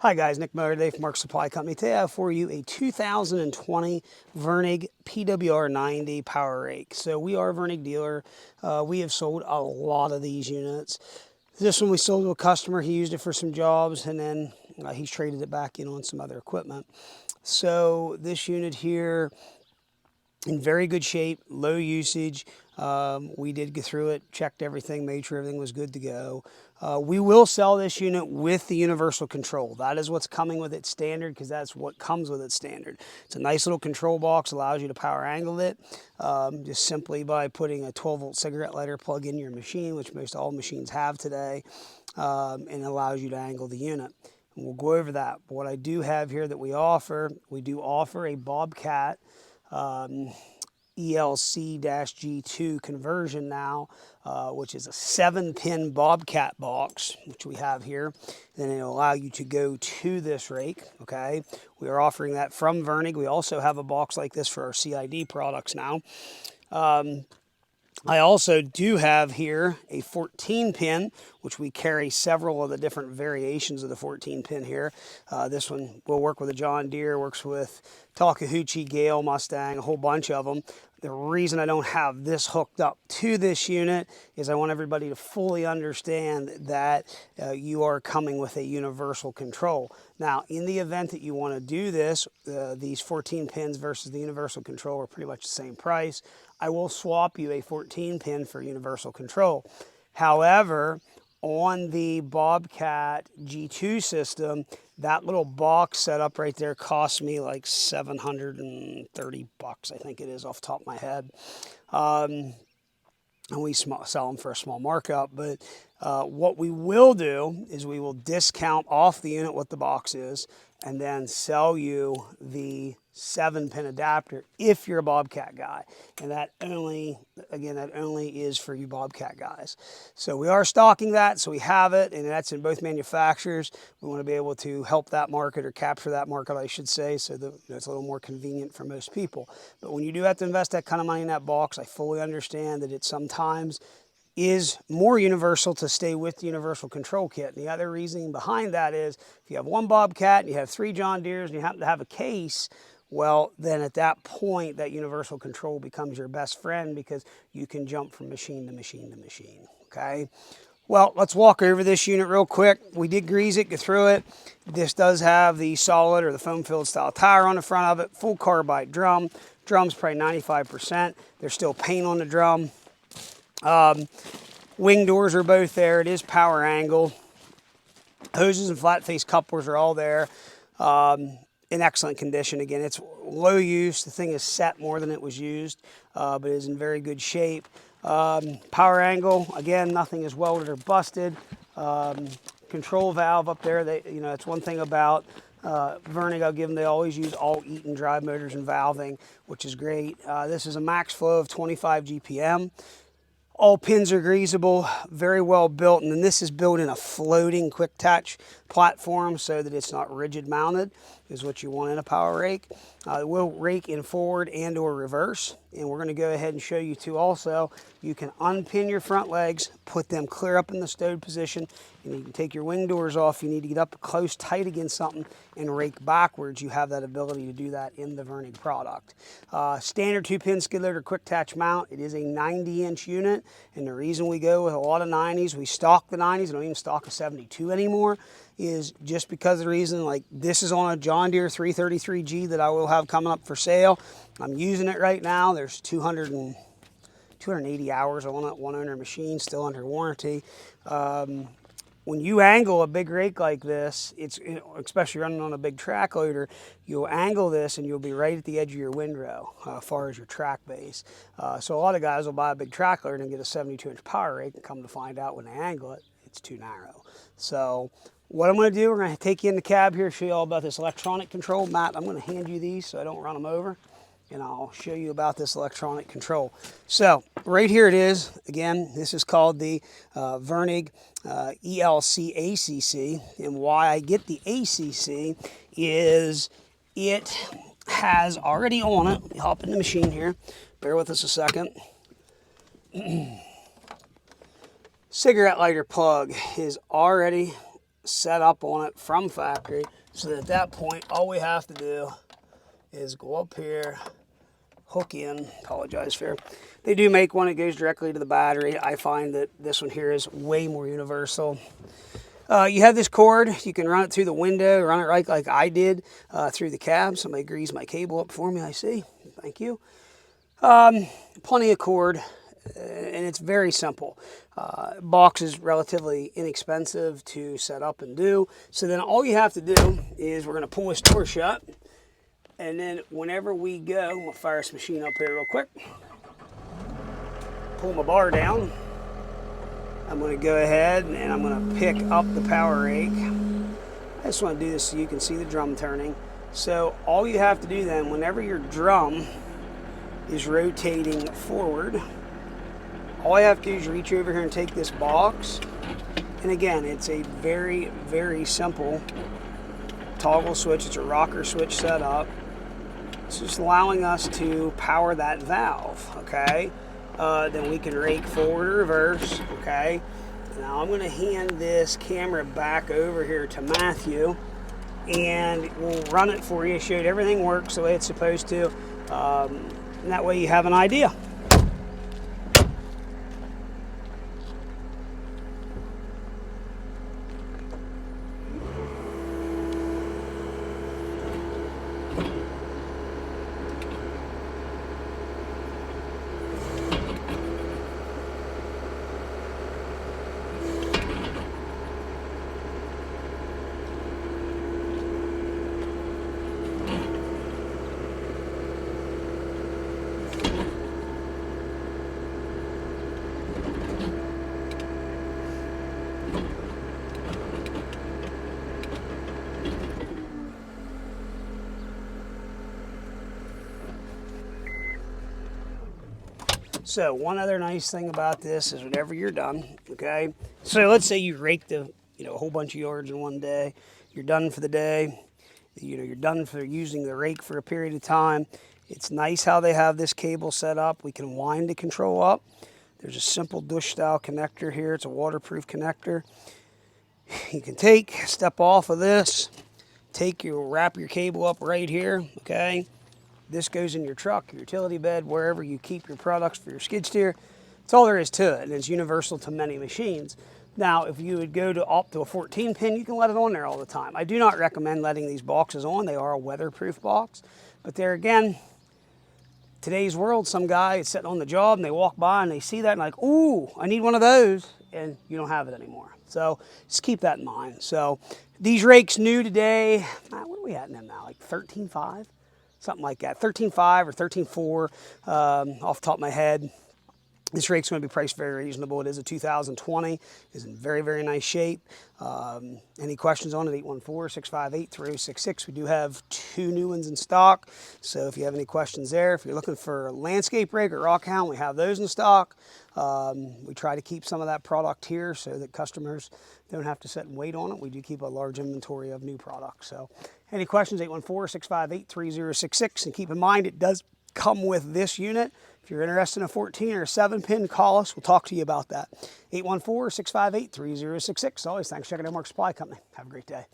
Hi guys, Nick Miller today from Mark Supply Company. Today I have for you a 2020 Virnig PWR90 power rake. So we are a Virnig dealer. We have sold a lot of these units. This one we sold to a customer. He used it for some jobs and then he's traded it back in on some other equipment. So this unit here, in very good shape, low usage. We did get through it, checked everything, made sure everything was good to go. We will sell this unit with the universal control. That is what's coming with it standard, because that's what comes with it standard. It's a nice little control box, allows you to power angle it just simply by putting a 12-volt cigarette lighter plug in your machine, which most all machines have today, and allows you to angle the unit. And we'll go over that. But what I do have here that we do offer a Bobcat ELC-G2 conversion now, which is a 7-pin Bobcat box, which we have here. Then it'll allow you to go to this rake, okay? We are offering that from Virnig. We also have a box like this for our CID products now. I also do have here a 14-pin, which we carry several of the different variations of the 14-pin here. This one will work with a John Deere, works with Takeuchi, Gale, Mustang, a whole bunch of them. The reason I don't have this hooked up to this unit is I want everybody to fully understand that you are coming with a universal control. Now, in the event that you want to do this, these 14 pins versus the universal control are pretty much the same price. I will swap you a 14 pin for universal control. However, on the Bobcat G2 system, that little box setup right there cost me like $730, I think it is off the top of my head. And we sell them for a small markup. But what we will do is we will discount off the unit what the box is and then sell you the 7-pin adapter if you're a Bobcat guy. And that only, again, that only is for you Bobcat guys. So we are stocking that, so we have it, and that's in both manufacturers. We want to be able to help that market, or capture that market, I should say, so that it's a little more convenient for most people. But when you do have to invest that kind of money in that box, I fully understand that it sometimes is more universal to stay with the universal control kit. And the other reasoning behind that is if you have one Bobcat and you have 3 John Deeres and you happen to have a case, well, then at that point, that universal control becomes your best friend, because you can jump from machine to machine to machine, okay? Well, let's walk over this unit real quick. We did grease it, get through it. This does have the solid or the foam-filled style tire on the front of it, full carbide drum. Drum's probably 95%. There's still paint on the drum. Wing doors are both there. It is power angled. Hoses and flat face couplers are all there. In excellent condition. Again, it's low use. The thing is set more than it was used, but it is in very good shape. Power angle, again, nothing is welded or busted. Control valve up there, that's one thing about Virnig. I'll give them, they always use all Eaton drive motors and valving, which is great. This is a max flow of 25 GPM. All pins are greasable, very well built, and then this is built in a floating quick attach platform so that it's not rigid mounted, is what you want in a power rake. It will rake in forward and or reverse, and we're going to go ahead and show you too also. You can unpin your front legs, put them clear up in the stowed position, and you can take your wing doors off. You need to get up close, tight against something and rake backwards. You have that ability to do that in the Virnig product. Standard 2-pin skid loader quick attach mount. It is a 90-inch unit, and the reason we go with a lot of 90s, we stock the 90s, we don't even stock a 72 anymore, is just because of the reason, like this is on a John Deere 333G that I will have coming up for sale. I'm using it right now. There's 280 hours on it, one owner machine, still under warranty. When you angle a big rake like this, it's, especially running on a big track loader, you'll angle this and you'll be right at the edge of your windrow as far as your track base. So a lot of guys will buy a big track loader and get a 72-inch power rake, and come to find out when they angle it, it's too narrow. So what I'm going to do, we're going to take you in the cab here, show you all about this electronic control. Matt, I'm going to hand you these so I don't run them over, and I'll show you about this electronic control. So right here it is. Again, this is called the Virnig ELC ACC, and why I get the ACC is it has already on it, let me hop in the machine here, bear with us a second. Cigarette lighter plug is already set up on it from factory, so that at that point, all we have to do is go up here, hook in, apologize for, they do make one that goes directly to the battery. I find that this one here is way more universal. You have this cord, you can run it through the window, run it right like I did through the cab. Somebody greased my cable up for me, I see, thank you. Plenty of cord, and it's very simple. Box is relatively inexpensive to set up and do. So then all you have to do is we're going to pull this door shut, and then whenever we go, I'm going to fire this machine up here real quick. Pull my bar down. I'm going to go ahead and I'm going to pick up the power rake. I just want to do this so you can see the drum turning. So all you have to do then, whenever your drum is rotating forward, all I have to do is reach over here and take this box. And again, it's a very, very simple toggle switch. It's a rocker switch setup. It's just allowing us to power that valve, okay? Then we can rake forward or reverse, okay? Now I'm gonna hand this camera back over here to Matthew, and we'll run it for you, show you everything works the way it's supposed to, and that way you have an idea. So one other nice thing about this is whenever you're done, okay? So let's say you raked a whole bunch of yards in one day. You're done for the day. You're done for using the rake for a period of time. It's nice how they have this cable set up. We can wind the control up. There's a simple douche style connector here. It's a waterproof connector. You can step off of this, wrap your cable up right here, okay? This goes in your truck, your utility bed, wherever you keep your products for your skid steer. That's all there is to it, and it's universal to many machines. Now, if you would go up to a 14 pin, you can let it on there all the time. I do not recommend letting these boxes on. They are a weatherproof box. But there again, today's world, some guy is sitting on the job and they walk by and they see that and like, ooh, I need one of those, and you don't have it anymore. So just keep that in mind. So these rakes new today, what are we at in them now, like 13.5? Something like that, 13.5 or 13.4 off the top of my head. This rake's going to be priced very reasonable. It is a 2020. It's in very, very nice shape. Any questions on it, 814-658-3066. We do have 2 new ones in stock. So if you have any questions there, if you're looking for a landscape rake or rock hound, we have those in stock. We try to keep some of that product here so that customers don't have to sit and wait on it. We do keep a large inventory of new products. So any questions, 814-658-3066. And keep in mind, it does come with this unit. If you're interested in a 14 or a 7-pin, call us. We'll talk to you about that. 814-658-3066. Always, thanks for checking out Mark Supply Company. Have a great day.